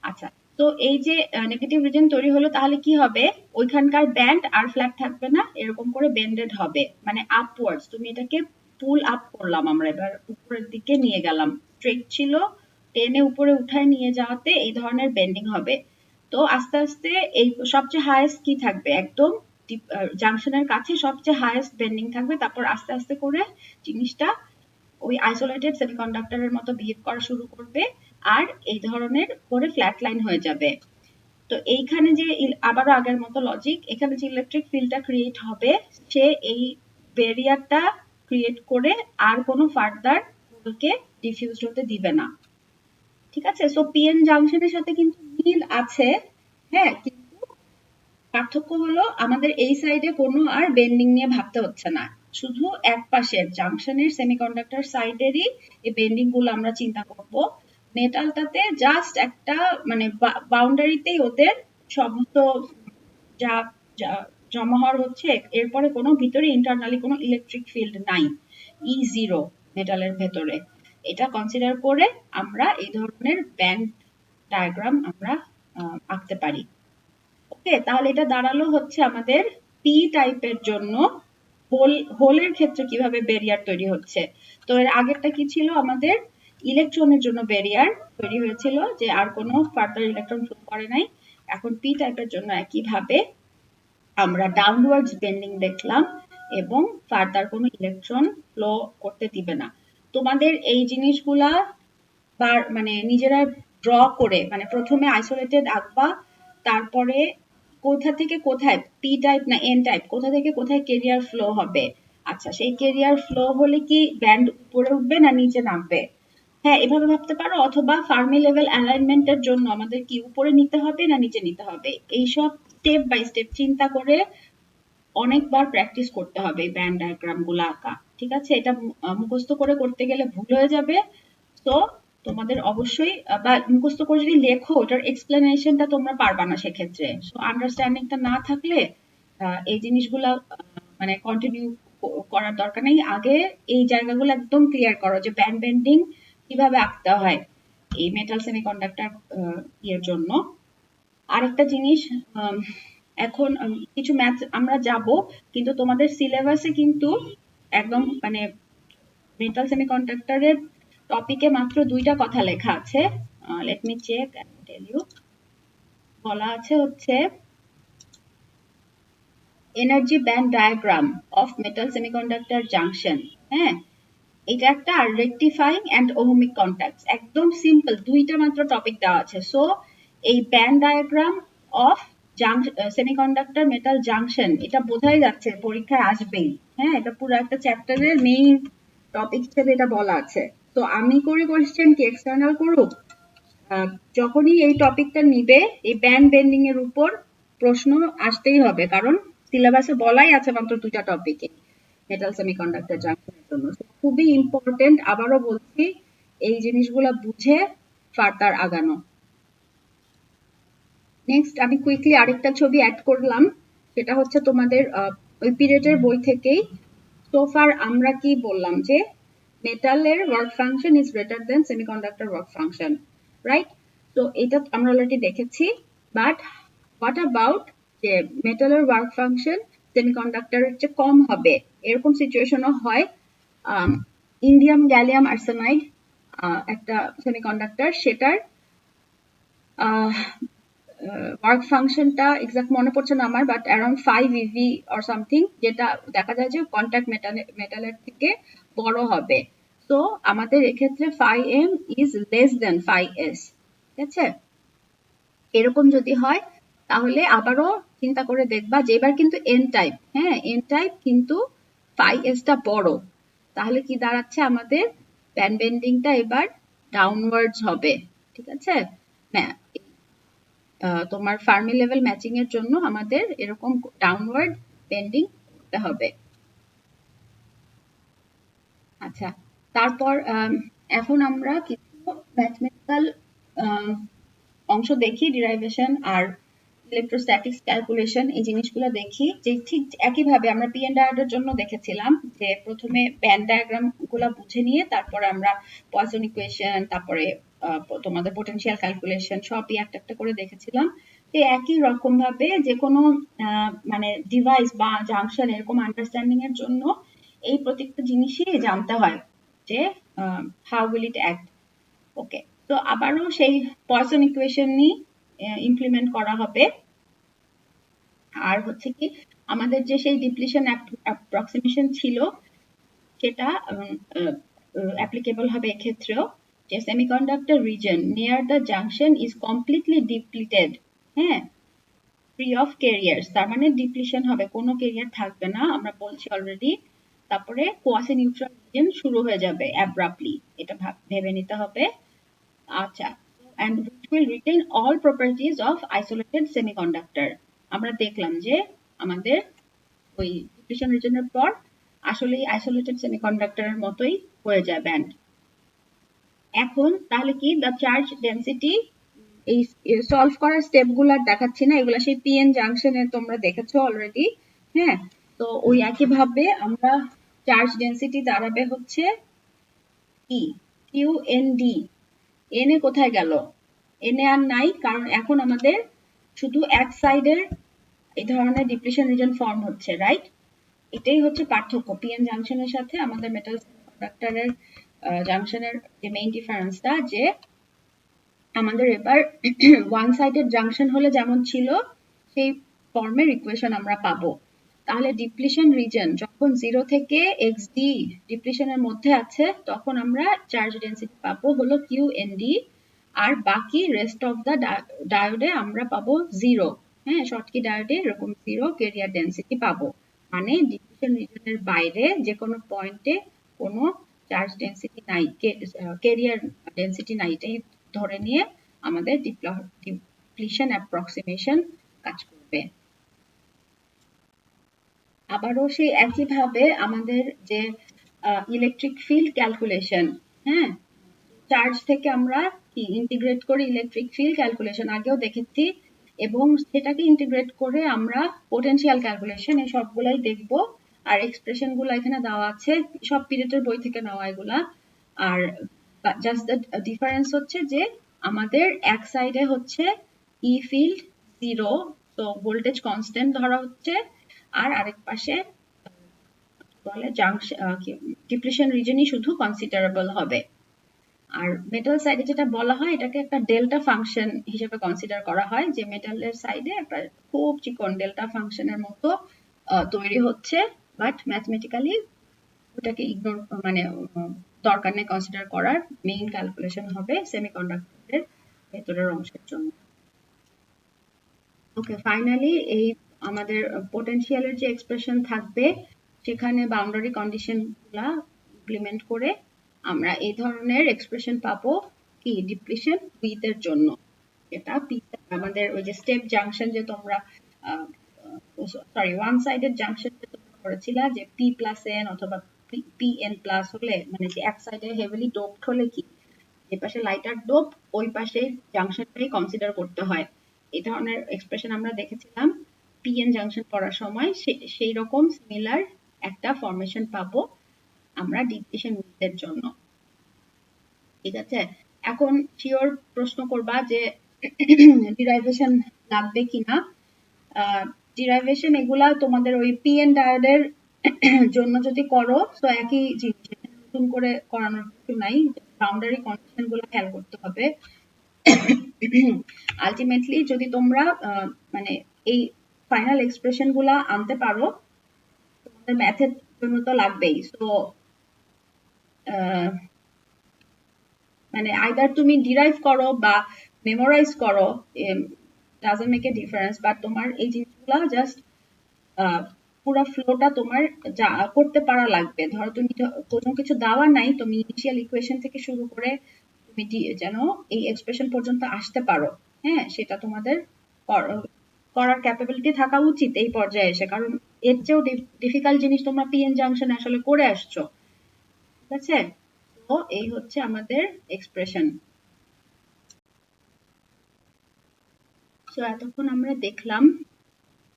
আচ্ছা, তো এই যে নেগেটিভ রিজন তৈরি হলো, তাহলে কি হবে, ওইখানকার ব্যান্ড আর ফ্ল্যাট থাকবে না, এরকম করে বেন্ডেড হবে, মানে আপওয়ার্ডস। তুমি এটাকে পুল আপ করলাম আমরা, এবার উপরের দিকে নিয়ে গেলাম, স্ট্রেট ছিল, টেনে উপরে উঠায় নিয়ে যাওয়াতে এই ধরনের বেন্ডিং হবে। তো আস্তে আস্তে এই সবচেয়ে হাইয়েস্ট কি থাকবে, একদম জাংশনের কাছে সবচেয়ে হাইয়েস্ট বেন্ডিং থাকবে, তারপর আস্তে আস্তে করে জিনিসটা ওই আইসোলেটেড সেমিকন্ডাক্টরের মতো বিহেভ করা শুরু করবে আর এই ধরনের করে ফ্ল্যাট লাইন হয়ে যাবে। তো এইখানে যে আবারও আগের মতো লজিক, এখানে যে ইলেকট্রিক ফিল্ডটা ক্রিয়েট হবে, সে এই ব্যারিয়ারটা ক্রিয়েট করে আর কোনো ফার্দার কে ডিফিউজড হতে দিবে না। ঠিক আছে, সো পিএন জাংশনের সাথে কিন্তু মিল আছে, হ্যাঁ, কিন্তু পার্থক্য হলো আমাদের এই সাইডে কোনো আর বেন্ডিং নিয়ে ভাবতে হচ্ছে না, শুধু এক পাশের জাংশনের সেমিকন্ডাক্টর সাইডেরই এই বেন্ডিং গুলো আমরা চিন্তা করব। মেটালটাতে জাস্ট একটা মানে বাউন্ডারিতেই ওদের সমস্ত যা জমা হওয়ার হচ্ছে, এরপরে কোনো ভিতরে ইন্টারনালি কোনো ইলেকট্রিক ফিল্ড নাই, E0 মেটালের ভেতরে। এটা কনসিডার করে আমরা এই ধরনের ব্যান্ড ডায়াগ্রাম আমরা আঁকতে পারি। ওকে, তাহলে এটা দাঁড়ালো হচ্ছে আমাদের পি টাইপের জন্য হোলের ক্ষেত্রে কিভাবে ব্যারিয়ার তৈরি হচ্ছে। তো এর আগেরটা কি ছিল, আমাদের ইলেকট্রনের জন্য ব্যারিয়ার তৈরি হয়েছিল, যে আর কোনো ফার্দার ইলেকট্রন ফ্লো করে নাই। এখন পি টাইপের জন্য একইভাবে আমরা ডাউনওয়ার্ডস বেন্ডিং দেখলাম এবং ফার্দার কোনো ইলেকট্রন ফ্লো করতে দিবে না। তোমাদের এই জিনিসগুলা মানে নিজেরা ড্র করে, মানে প্রথমে আইসোলেটেড আঁকবা, তারপরে কোথা থেকে কোথায় পি টাইপ না এন টাইপ, কোথা থেকে কোথায় কেরিয়ার ফ্লো হবে। আচ্ছা, সেই কেরিয়ার ফ্লো হলে কি ব্যান্ড উপরে উঠবে না নিচে নামবে, হ্যাঁ এভাবে ভাবতে পারো। অথবা ফার্মি লেভেল অ্যালাইনমেন্টের জন্য আমাদের কি উপরে নিতে হবে না নিচে নিতে হবে, এইসব স্টেপ বাই স্টেপ চিন্তা করে অনেকবার প্র্যাকটিস করতে হবে এই ব্যান্ড ডায়াগ্রাম গুলো আঁকা। ঠিক আছে, এটা মুখস্থ করে করতে গেলে ভুল হয়ে যাবে। তো তোমাদের অবশ্যই বা মুখস্থ করে যদি লেখো, ওটার এক্সপ্লেনেশনটা তোমরা পারবা না সেক্ষেত্রে। সো আন্ডারস্ট্যান্ডিংটা না থাকলে এই জিনিসগুলা মানে কন্টিনিউ করার দরকার নেই। আগে এই জায়গাগুলো একদম ক্লিয়ার করো যে ব্যান্ড বেন্ডিং কিভাবে আঁকতে হয় এই মেটাল সেমিকন্ডাক্টর ইয়ের জন্য। আরেকটা জিনিস, এখন কিছু ম্যাথ আমরা যাব, কিন্তু তোমাদের সিলেবাসে কিন্তু একদম মানে মেটাল সেমিকন্ডাক্টরের টপিকে মাত্র 2টা কথা লেখা আছে। Let me check and tell you. বলা আছে হচ্ছে energy band diagram of metal semiconductor junction, হ্যাঁ, এটা একটা রেকটিফাইং এন্ড ওহমিক কন্ট্যাক্টস, একদম সিম্পল 2টা মাত্র টপিক দেওয়া আছে। সো এই band diagram of semiconductor metal junction, এটা বোঝাই যাচ্ছে পরীক্ষায় আসবেই, হ্যাঁ, এটা পুরো একটা চ্যাপ্টারের মেইন টপিক হিসেবে এটা বলা আছে। তো আমি করি কোশ্চেন কি এক্সটার্নাল করুক, যখনই এই টপিকটা নিবে এই ব্যান্ড বেন্ডিং এর উপর প্রশ্ন আসতেই হবে, কারণ সিলেবাসে বলাই আছে মাত্র 2টা টপিকে মেটাল সেমিকন্ডাক্টর জাংশনের জন্য। খুবই ইম্পর্টেন্ট, আবারও বলছি, এই জিনিসগুলো বুঝে ফার্দার আগানো। নেক্সট আমি কুইকলি আরেকটা ছবি অ্যাড করলাম, সেটা হচ্ছে তোমাদের ওই পিরিয়ডের বই থেকেই। সোফার আমরা কি বললাম যে মেটালের work function is greater than semiconductor work function, right? তো এটা আমরা অলরেডি দেখেছি, বাট হোয়াট অ্যাবাউট যে মেটালের ওয়ার্ক ফাংশন সেমিকন্ডাক্টরের চেয়ে কম হবে, এরকম সিচুয়েশনও হয়। ইন্ডিয়াম গ্যালিয়াম আর্সেনাইড একটা সেমিকন্ডাক্টর, সেটার ওয়ার্ক ফাংশনটা এক্সাক্ট মনে পড়ছে না আমার, but around 5 eV or something, যেটা দেখা যায় যে কন্ট্যাক্ট মেটালের থেকে বড় হবে। তো আমাদের এক্ষেত্রে phi m is less than phi s, ঠিক আছে? এরকম যদি হয় তাহলে আবারও চিন্তা করে দেখবা যে এবার কিন্তু এন টাইপ, হ্যাঁ এন টাইপ কিন্তু phi s টা বড়, তাহলে কি দাঁড়াচ্ছে, আমাদের ব্যান্ড বেন্ডিংটা এবার ডাউনওয়ার্ডস হবে। ঠিক আছে, হ্যাঁ, তোমার ফার্মি লেভেল ম্যাচিং এর জন্য আমাদের এরকম ডাউনওয়ার্ড বেন্ডিং করতে হবে। আচ্ছা, তারপর এখন আমরা কিছু ম্যাথমেটিক্যাল অংশ দেখি, ডিরাইভেশন আর ইলেকট্রোস্ট্যাটিক্স ক্যালকুলেশন, এই জিনিসগুলো দেখি। যে ঠিক একইভাবে আমরা পিএন ডায়োডের জন্য দেখেছিলাম যে প্রথমে ব্যান্ড ডায়াগ্রাম গুলো বুঝে নিয়ে তারপরে আমরা পয়সন ইকুয়েশন, তারপরে তোমাদের পোটেনশিয়াল ক্যালকুলেশন সবই একটা একটা করে দেখেছিলাম। তো একই রকম ভাবে যে কোনো মানে ডিভাইস বা জাংশন এরকম আন্ডারস্ট্যান্ডিং এর জন্য এই প্রত্যেকটা জিনিসই জানতে হয় যে হাউ উইল ইট অ্যাক্ট। ওকে, তো আবারও সেই পয়সন ইকুয়েশন নিয়ে ইমপ্লিমেন্ট করা হবে। আর হচ্ছে কি আমাদের যে সেই ডিপ্লিশন অ্যাপ্রক্সিমেশন ছিল সেটা অ্যাপ্লিকেবল হবে এক্ষেত্রেও, যে semiconductor reason near the junction is completely depleted, হ্যাঁ, ফ্রি অফ ক্যারিয়ার্স, তার মানে ডিপ্লিশন হবে, কোনো ক্যারিয়ার থাকবে না, আমরা বলছি অলরেডি। তারপরে কোয়াসি নিউট্রাল রিজন শুরু হয়ে যাবে অ্যাব্রাপ্টলি, এটা ভেবে নিতে হবে। আচ্ছা, and which will retain all properties of isolated semiconductor। আমরা দেখলাম যে আমাদের ওই ডিপ্লিশন রিজনের পর আসলে আইসোলেটেড সেমিকন্ডাক্টরের মতোই হয়ে যায় ব্যান্ড। এখন তাহলে কি দ্য চার্জ ডেনসিটি, এই সলভ করার স্টেপ গুলো দেখাচ্ছি না, এগুলা সেই পিএন জাংশনে তোমরা দেখেছো অলরেডি। হ্যাঁ, তো ওই একই ভাবে আমরা চার্জ ডেনসিটি দাঁড়াবে হচ্ছে কি Q N D. N A কোথায় গেল? এন এ আর নাই, কারণ এখন আমাদের শুধু এক সাইডের এই ধরনের ডিপ্লিশন রিজন ফর্ম হচ্ছে, রাইট? এটাই হচ্ছে পার্থক্য পিএন জাংশনের সাথে আমাদের মেটাল কন্ডাক্টরের জাংশনের যে মেইন ডিফারেন্সটা, যে আমাদের এবার ওয়ান সাইডেড জাংশন হলে যেমন ছিল সেই ফর্মের ইকুয়েশন আমরা পাবো। তাহলে ডিপ্লিশন রিজন যখন 0 থেকে xd ডিপ্লিশনের মধ্যে আছে তখন আমরা চার্জ ডেনসিটি পাবো হলো QND, আর বাকি রেস্ট অফ দা ডায়োডে আমরা পাবো 0। হ্যাঁ, শর্টকি ডায়োডে এরকম 0 ক্যারিয়ার ডেনসিটি পাবো, মানে ডিপ্লিশন রিজনের বাইরে যে কোনো পয়েন্টে কোনো চার্জ ডেনসিটি নাই, ক্যারিয়ার ডেনসিটি নাই, এটাই ধরে নিয়ে আমাদের ডিপ্লিশন অ্যাপ্রক্সিমেশন কাজ করবে। আবারও সেই একইভাবে আমাদের যে ইলেকট্রিক ফিল্ড ক্যালকুলেশন, হ্যাঁ, চার্জ থেকে আমরা কি ইন্টিগ্রেট করে ইলেকট্রিক ফিল্ড ক্যালকুলেশন আগেও দেখেছি, এবং সেটাকে ইন্টিগ্রেট করে আমরা পোটেনশিয়াল ক্যালকুলেশন, এই সবগুলাই দেখব। আর এক্সপ্রেশন গুলো এখানে দেওয়া আছে, সব পিরিয়ডের বই থেকে নেওয়া এগুলা। আর জাস্ট দ্য ডিফারেন্স হচ্ছে যে আমাদের এক সাইডে হচ্ছে ই ফিল্ড 0, তো ভোল্টেজ কনস্ট্যান্ট ধরা হচ্ছে, আর আরেক পাশে বলে জাংশন ডিপ্লিশন রিজনই শুধু কনসিডারেবল হবে। আর মেটাল সাইডে যেটা বলা হয় এটাকে একটা ডেল্টা ফাংশন হিসেবে কনসিডার করা হয়, যে মেটালের সাইডে একটা খুব চিকন ডেল্টা ফাংশনের মতো তৈরি হচ্ছে, বাট ম্যাথমেটিক্যালি ওটাকে ইগনোর মানে দরকার নেই কনসিডার করার, মেইন ক্যালকুলেশন হবে সেমিকন্ডাক্টরের ভেতরের অংশের জন্য। ওকে, ফাইনালি এই আমাদের পোটেনশিয়ালের যে এক্সপ্রেশন থাকবে সেখানে বাউন্ডারি কন্ডিশন গুলা ইমপ্লিমেন্ট করে আমরা এই ধরনের এক্সপ্রেশন পাবো কি ডিপ্লিশন উইথ এর জন্য। এটা আমাদের ওই যে স্টেপ জাংশন যে তোমরা সরি ওয়ান সাইডেড জাংশন যে তোমরা করেছিলা যে পি প্লাস এন অথবা পি এন প্লাস হলে, মানে যে এক সাইডে হেভিলি ডোপড হলে কি যে পাশে লাইটার ডোপ ওই পাশে জাংশনটাই কনসিডার করতে হয়, এই ধরনের এক্সপ্রেশন আমরা দেখেছিলাম পিএন জাংশন করার সময়। সেই রকম সিমিলার একটা ফরমেশন পাবো আমরা ডিপ্লিশন উইথের জন্য। ঠিক আছে, এখন শিওর প্রশ্ন করবা যে ডিরাইভেশন লাগবে কিনা। ডিরাইভেশন এগুলা তোমাদের ওই পিএন ডায়োডের জন্য যদি করো তো একই জিনিস, নতুন করে করানোর কিছু নাই, বাউন্ডারি কন্ডিশন গুলো খেয়াল করতে হবে। আলটিমেটলি যদি তোমরা মানে এই ফাইনাল এক্সপ্রেশন গুলা আনতে পারো, তোমাদের ম্যাথের জন্য তো লাগবেই। সো মানে আইদার তুমি ডিরাইভ করো বা মেমোরাইজ করো, doesn't make a difference, but তোমার এই জিনিসগুলা জাস্ট পুরো ফ্লোটা তোমার করতে পারা লাগবে। ধরো তুমি কোনো কিছু দেওয়া নাই, তুমি ইনিশিয়াল ইকুয়েশন থেকে শুরু করে তুমি যেন এই এক্সপ্রেশন পর্যন্ত আসতে পারো, হ্যাঁ, সেটা তোমাদের করার ক্যাপাবিলিটি থাকা উচিত এই পর্যায়ে এসে, কারণ এর চেয়েও ডিফিকাল্ট জিনিস তোমরা পিএন জাংশনে আসলে করে আসছো। ঠিক আছে, তো এই হচ্ছে আমাদের এক্সপ্রেশন। তো এতক্ষণ আমরা দেখলাম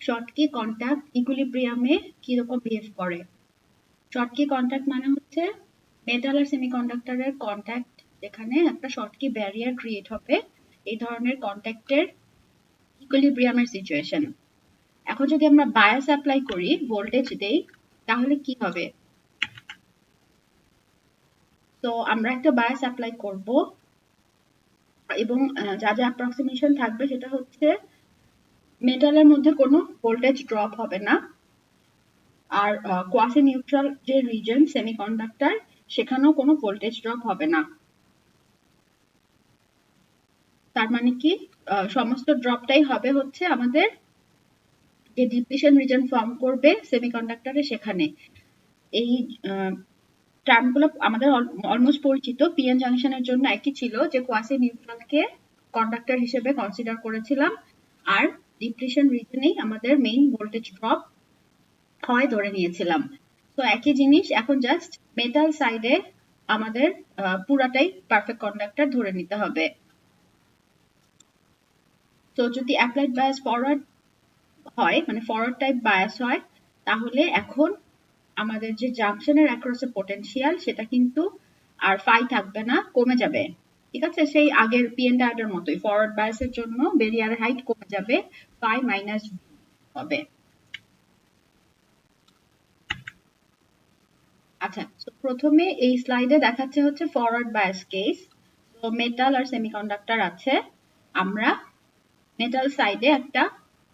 শর্টকি কন্টাক্ট ইকুইলিব্রিয়ামে কিরকম বিহেভ করে। শর্টকি কন্টাক্ট মানে হচ্ছে মেটাল আর সেমিকন্ডাক্টরের কন্টাক্ট, যেখানে একটা শর্টকি ব্যারিয়ার ক্রিয়েট হবে, এই ধরনের কন্টাক্টের ইকুইলিব্রিয়ামের সিচুয়েশন। এখন যদি আমরা বায়াস অ্যাপ্লাই করি, ভোল্টেজ দেই, তাহলে কি হবে? তো আমরা একটা বায়াস অ্যাপ্লাই করব এবং যা যা অ্যাপ্রক্সিমেশন থাকবে সেটা হচ্ছে মেটালের মধ্যে কোনো ভোল্টেজ ড্রপ হবে না, আর কোয়াসি নিউট্রাল যে রিজন সেমিকন্ডাক্টর, সেখানেও কোনো ভোল্টেজ ড্রপ হবে না। তার মানে কি সমস্ত ড্রপটাই হবে হচ্ছে আমাদের যে ডিপ্লিশন রিজন ফর্ম করবে সেমিকন্ডাক্টরে সেখানে। এই টার্মগুলো আমাদের অলমোস্ট পরিচিত, পিএন জাংশনের জন্য একই ছিল, যে কোয়াসি নিউট্রালকে কন্ডাক্টর হিসেবে কনসিডার করেছিলাম, আর ডিপ্লিশন রিজনেই আমাদের মেইন ভোল্টেজ ড্রপ হয় ধরে নিয়েছিলাম। তো একই জিনিস এখন জাস্ট মেটাল সাইডে আমাদের পুরাটাই পারফেক্ট কন্ডাক্টর ধরে নিতে হবে। তো যদি অ্যাপ্লাইড বায়াস ফরওয়ার্ড হয়, মানে ফরওয়ার্ড টাইপ বায়াস হয়, তাহলে এখন আমাদের যে জাংশনের অ্যাক্রসে পোটেনশিয়াল সেটা কিন্তু আর ফাই থাকবে না, কমে যাবে। ঠিক আছে, সেই আগের পিএন ডায়োডের মতোই ফরওয়ার্ড বায়াসের জন্য বেরিয়ার হাইট কমে যাবে, ফাই মাইনাস হবে। আচ্ছা, তো প্রথমে এই স্লাইডে দেখাচ্ছে হচ্ছে ফরওয়ার্ড বায়াস কেস। তো মেটাল আর সেমিকন্ডাক্টর আছে, আমরা মেটাল সাইডে একটা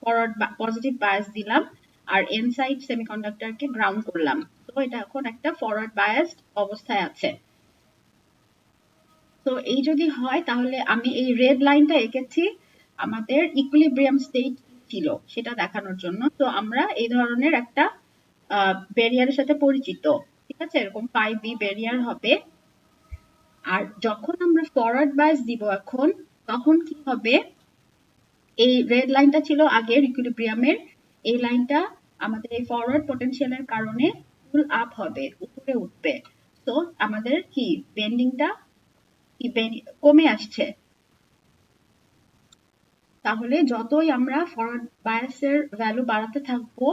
ফরওয়ার্ড পজিটিভ বায়াস দিলাম, আর এন সাইড সেমিকন্ডাক্টরকে গ্রাউন্ড করলাম। তো এটা এখন একটা ফরওয়ার্ড বায়াসড অবস্থায় আছে। তো এই যদি হয়, তাহলে আমি এই রেড লাইনটা এঁকেছি আমাদের ইকুইলিব্রিয়াম স্টেট ছিল সেটা দেখানোর জন্য। তো আমরা এই ধরনের একটা ব্যারিয়ারের সাথে পরিচিত, ঠিক আছে, এরকম পাই বি ব্যারিয়ার হবে। আর যখন আমরা ফরওয়ার্ড বায়াস দিব এখন, তখন কি হবে? এই রেড লাইনটা ছিল আগের ইকুইলিব্রিয়ামের, এই লাইনটা আমাদের এই ফরওয়ার্ড পটেনশিয়ালের কারণে পুল আপ হবে, উপরে উঠবে। তো আমাদের কি বেন্ডিংটা কমে আসছে। তাহলে যতই আমরা ফরওয়ার্ড বায়াসের ভ্যালু বাড়াতে থাকবো,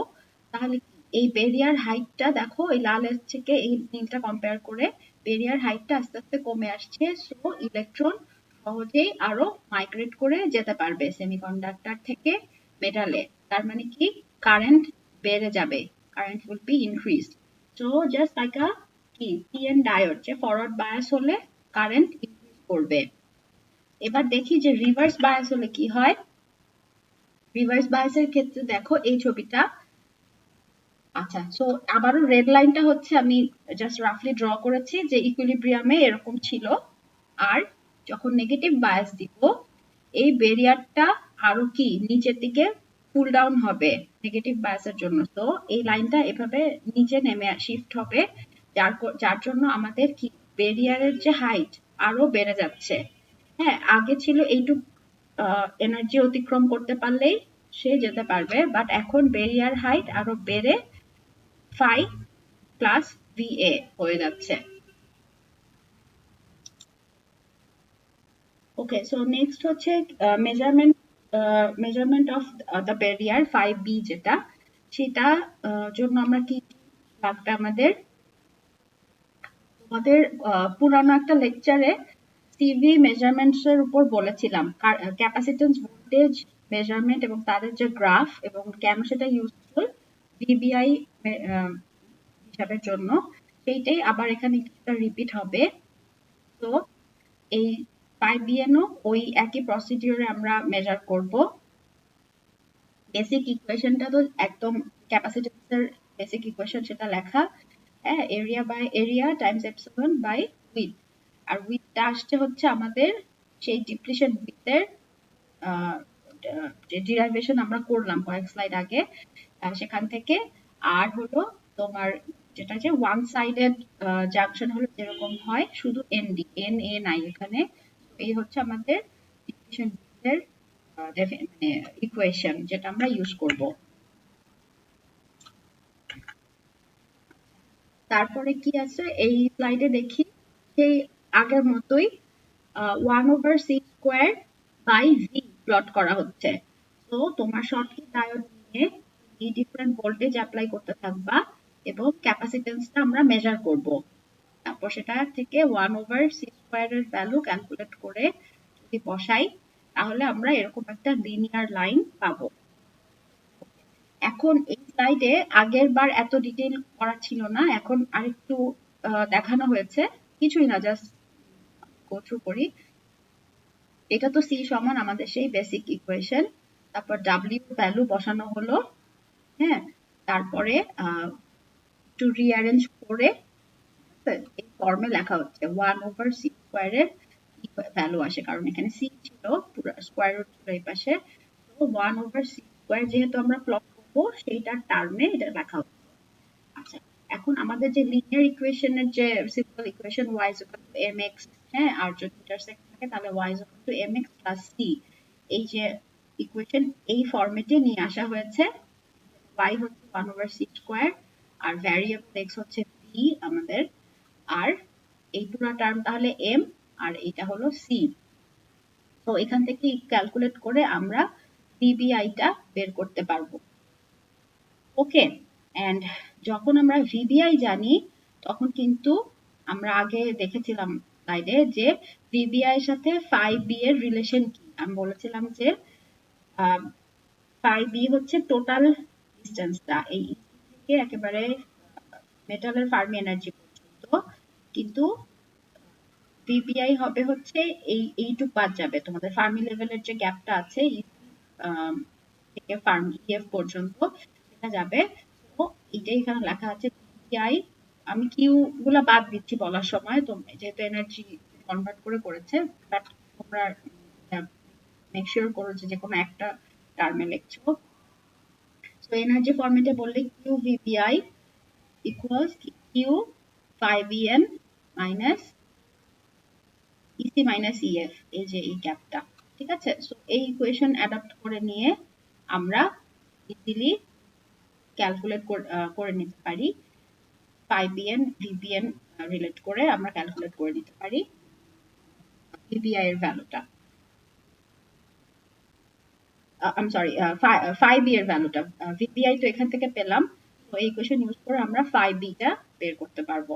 তাহলে এই বেরিয়ার হাইটটা দেখো, এই লালের থেকে এই নীলটা কম্পেয়ার করে বেরিয়ার হাইটটা আস্তে আস্তে কমে আসছে। সো ইলেকট্রন সহজেই আরো মাইগ্রেট করে যেতে পারবে সেমিকন্ডাক্টর থেকে মেটালে। তার মানে কি কারেন্ট বেড়ে যাবে, current will be increased. So just like আ কি পিএন ডায়োড, যে ফরওয়ার্ড বায়াস হলে কারেন্ট ইনক্রিজ করবে। এবার দেখি যে রিভার্স বায়াস হলে কি হয়। রিভার্স বায়াসের ক্ষেত্রে দেখো এই ছবিটা। আচ্ছা, সো আবারও রেড লাইনটা হচ্ছে আমি জাস্ট রাফলি ড্র করেছি যে ইকুইলিব্রিয়ামে এরকম ছিল, আর যখন নেগেটিভ বায়াস দিব এই ব্যারিয়ারটা আরো কি নিচের দিকে পুল ডাউন হবে নেগেটিভ বায়াসের জন্য। তো এই লাইনটা এভাবে নিচে নেমে শিফট হবে, যার জন্য আমাদের কি ব্যারিয়ারের যে হাইট আরো বেড়ে যাচ্ছে। হ্যাঁ, আগে ছিল এইটুক এনার্জি অতিক্রম করতে পারলেই সে যেতে পারবে, বাট এখন ব্যারিয়ার হাইট আরো বেড়ে ফাই প্লাস ভিএ হয়ে যাচ্ছে। ওকে, সো নেক্সট হচ্ছে measurement of the barrier phi B, যেটা সেটা জন্য আমরা কি লাগবে আমাদের আমাদের পুরানো একটা লেকচারে সিভি মেজারমেন্টস এর উপর বলেছিলাম ক্যাপাসিট্যান্স ভোল্টেজ মেজারমেন্ট এবং তাদের যে গ্রাফ এবং কেন সেটা ইউজফুল ভিবিআই হিসাবের জন্য, সেইটাই আবার এখানে কিছুটা রিপিট হবে। তো এই পাই বিএনও ওই একই প্রসিডিউরে আমরা মেজার করব। বেসিক ইকুয়েশনটা তো একদম ক্যাপাসিট্যান্সের বেসিক ইকুয়েশন, সেটা লেখা, হ্যাঁ, area by area times epsilon by width, আর উইথটা আসছে হচ্ছে আমাদের সেই ডিপ্লিশন উইথের যে ডিরাইভেশন আমরা করলাম কয়েক স্লাইড আগে, সেখান থেকে। আর হলো তোমার যেটা যে ওয়ান সাইডেড জাংশন হলো যেরকম হয়, শুধু এনডি এন এ নাই এখানে। এই হচ্ছে আমাদের ডিপ্লিশন উইথের মানে ইকুয়েশন যেটা আমরা ইউজ করব। তারপরে কি আছে এই স্লাইডে দেখি। সেই আগের মতোই 1/c² বাই ভি প্লট করা হচ্ছে। তো তোমার শর্টকি ডায়োড নিয়ে এই ডিফারেন্ট ভোল্টেজ অ্যাপ্লাই করতে থাকবা এবং ক্যাপাসিটেন্সটা আমরা মেজার করব। তারপর সেটা থেকে 1/c² এর ভ্যালু ক্যালকুলেট করে যদি বসাই তাহলে আমরা এরকম একটা লিনিয়ার লাইন পাবো। এখন এই স্লাইডে আগের বার এত ডিটেইল করা ছিল না, এখন আরেকটু দেখানো হয়েছে, কিছুই না, জাস্ট গো থ্রু করি। এটা তো সি সমান আমাদের সেই বেসিক ইকুয়েশন, তারপর ডাব্লিউ ভ্যালু বসানো হলো, হ্যাঁ, তারপরে একটু রিঅ্যারেঞ্জ করে এই ফর্মে লেখা হচ্ছে 1/c² এর ভ্যালু আসে, কারণ এখানে সি ছিল, পুরো স্কোয়ার রুট ছিল এই পাশে। তো 1/c² যেহেতু আমরা প্লট করবো সেইটার টার্মে এটা লেখা হচ্ছে। আচ্ছা, এখন আমাদের যে লিনিয়ার ইকুয়েশনের যে simple equation y is equal to mx, হ্যাঁ, আর যদি ইন্টারসেক্ট থাকে তাহলে y is equal to mx plus c, এই যে ইকুয়েশন এই ফরম্যাটে নিয়ে আসা হয়েছে। y হচ্ছে 1/c², আর ভ্যারিয়েবল x হচ্ছে v আমাদের, আর এই পুরো টার্ম তাহলে m, আর এটা হলো c। তো এখান থেকে ক্যালকুলেট করে আমরা vbi টা বের করতে পারবো। ওকে, এন্ড যখন আমরা ভিবিআই জানি তখন কিন্তু আমরা আগে দেখেছিলাম স্লাইডে যে ভিবিআই এর সাথে ফাই বি এর রিলেশন কি। আমি বলেছিলাম যে ফাই বি হচ্ছে টোটাল ডিস্টেন্সটা এই থেকে একেবারে মেটালের ফার্মি এনার্জি পর্যন্ত, কিন্তু ভিবিআই হবে হচ্ছে এইটুক বাদ যাবে, তোমাদের ফার্মি লেভেলের যে গ্যাপটা আছে থেকে ফার্মি ইএফ পর্যন্ত সেটা যাবে। তো এটাই এখানে লেখা আছে ভিবিআই, আমি কিউ গুলা বাদ দিচ্ছি বলার সময়, তো যেহেতু এনার্জি কনভার্ট করে করেছে, বাট তোমরা মেক শিওর করো যে কোনো একটা টার্মে লিখছো। তো এনার্জি ফরম্যাটে বললে Q VBI equals Q phi BN minus EC minus EF, এই যে এই গ্যাপটা, ঠিক আছে। সো এই ইকুয়েশন অ্যাডাপ্ট করে নিয়ে আমরা ইজিলি ক্যালকুলেট করে নিতে পারি, ফাই বিএন ভিবিএন রিলেট করে আমরা ক্যালকুলেট করে নিতে পারি ভিবিআই এর ভ্যালুটা, আই সরি ফাই বি এর ভ্যালুটা। ভিবিআই তো এখান থেকে পেলাম, তো এই ইকুয়েশন ইউজ করে আমরা ফাই বি টা বের করতে পারবো।